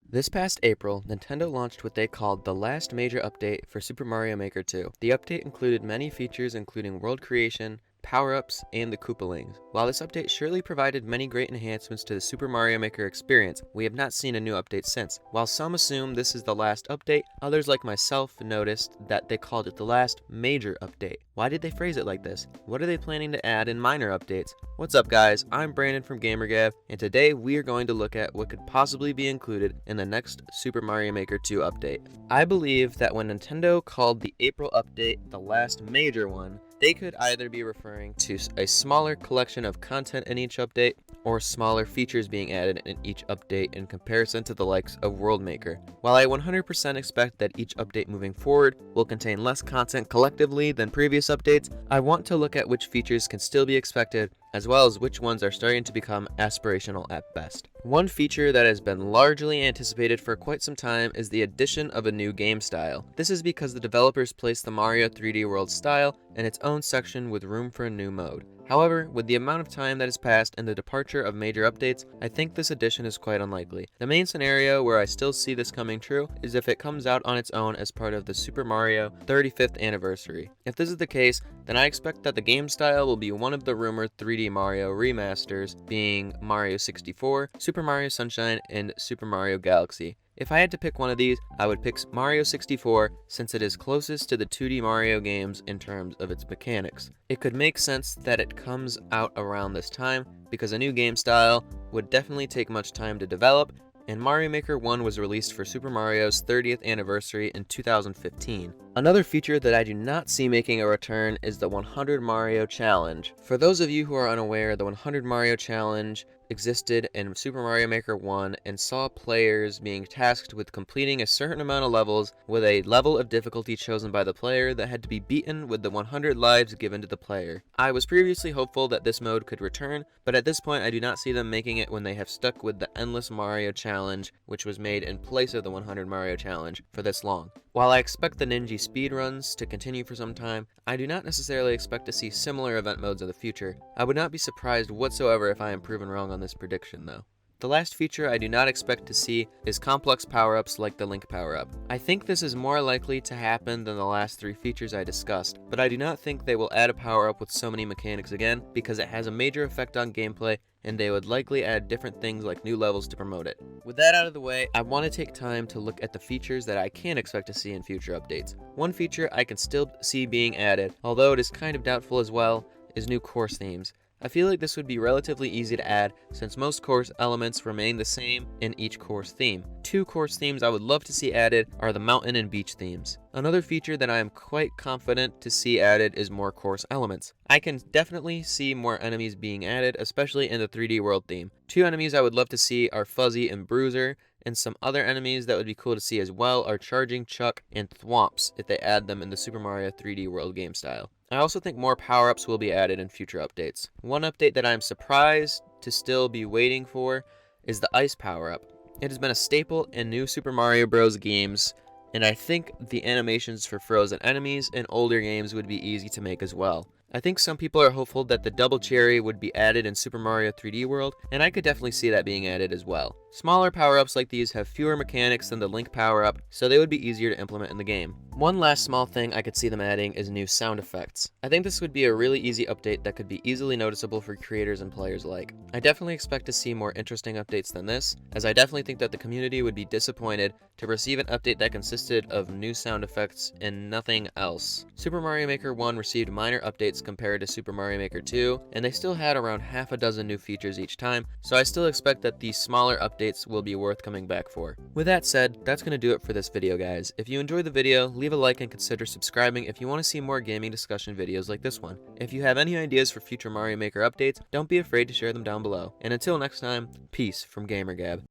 This past April, Nintendo launched what they called the last major update for Super Mario Maker 2. The update included many features including world creation, power-ups, and the Koopalings. While this update surely provided many great enhancements to the Super Mario Maker experience, we have not seen a new update since. While some assume this is the last update, others like myself noticed that they called it the last major update. Why did they phrase it like this? What are they planning to add in minor updates? What's up guys, I'm Branden from Gamer Gab, and today we are going to look at what could possibly be included in the next Super Mario Maker 2 update. I believe that when Nintendo called the April update the last major one, they could either be referring to a smaller collection of content in each update, or smaller features being added in each update in comparison to the likes of World Maker. While I 100% expect that each update moving forward will contain less content collectively than previous updates, I want to look at which features can still be expected, as well as which ones are starting to become aspirational at best. One feature that has been largely anticipated for quite some time is the addition of a new game style. This is because the developers placed the Mario 3D World style in its own section with room for a new mode. However, with the amount of time that has passed and the departure of major updates, I think this addition is quite unlikely. The main scenario where I still see this coming true is if it comes out on its own as part of the Super Mario 35th anniversary. If this is the case, then I expect that the game style will be one of the rumored 3D Mario remasters, being Mario 64, Super Mario Sunshine, and Super Mario Galaxy. If I had to pick one of these, I would pick Mario 64 since it is closest to the 2D Mario games in terms of its mechanics. It could make sense that it comes out around this time because a new game style would definitely take much time to develop, and Mario Maker 1 was released for Super Mario's 30th anniversary in 2015. Another feature that I do not see making a return is the 100 Mario Challenge. For those of you who are unaware, the 100 Mario Challenge existed in Super Mario Maker 1 and saw players being tasked with completing a certain amount of levels with a level of difficulty chosen by the player that had to be beaten with the 100 lives given to the player. I was previously hopeful that this mode could return, but at this point I do not see them making it when they have stuck with the Endless Mario Challenge, which was made in place of the 100 Mario Challenge, for this long. While I expect the Ninja speedruns to continue for some time, I do not necessarily expect to see similar event modes in the future. I would not be surprised whatsoever if I am proven wrong on this prediction though. The last feature I do not expect to see is complex power-ups like the Link power-up. I think this is more likely to happen than the last three features I discussed, but I do not think they will add a power-up with so many mechanics again because it has a major effect on gameplay and they would likely add different things like new levels to promote it. With that out of the way, I want to take time to look at the features that I can expect to see in future updates. One feature I can still see being added, although it is kind of doubtful as well, is new course themes. I feel like this would be relatively easy to add since most course elements remain the same in each course theme. Two course themes I would love to see added are the mountain and beach themes. Another feature that I am quite confident to see added is more course elements. I can definitely see more enemies being added, especially in the 3D world theme. Two enemies I would love to see are Fuzzy and Bruiser, and some other enemies that would be cool to see as well are Charging Chuck and Thwomps if they add them in the Super Mario 3D World game style. I also think more power-ups will be added in future updates. One update that I'm surprised to still be waiting for is the Ice power-up. It has been a staple in new Super Mario Bros. Games, and I think the animations for frozen enemies in older games would be easy to make as well. I think some people are hopeful that the double cherry would be added in Super Mario 3D World, and I could definitely see that being added as well. Smaller power-ups like these have fewer mechanics than the Link power-up, so they would be easier to implement in the game. One last small thing I could see them adding is new sound effects. I think this would be a really easy update that could be easily noticeable for creators and players alike. I definitely expect to see more interesting updates than this, as I definitely think that the community would be disappointed to receive an update that consisted of new sound effects and nothing else. Super Mario Maker 1 received minor updates compared to Super Mario Maker 2, and they still had around half a dozen new features each time, so I still expect that these smaller updates will be worth coming back for. With that said, that's going to do it for this video guys. If you enjoyed the video, leave a like and consider subscribing if you want to see more gaming discussion videos like this one. If you have any ideas for future Mario Maker updates, don't be afraid to share them down below. And until next time, peace from Gamer Gab.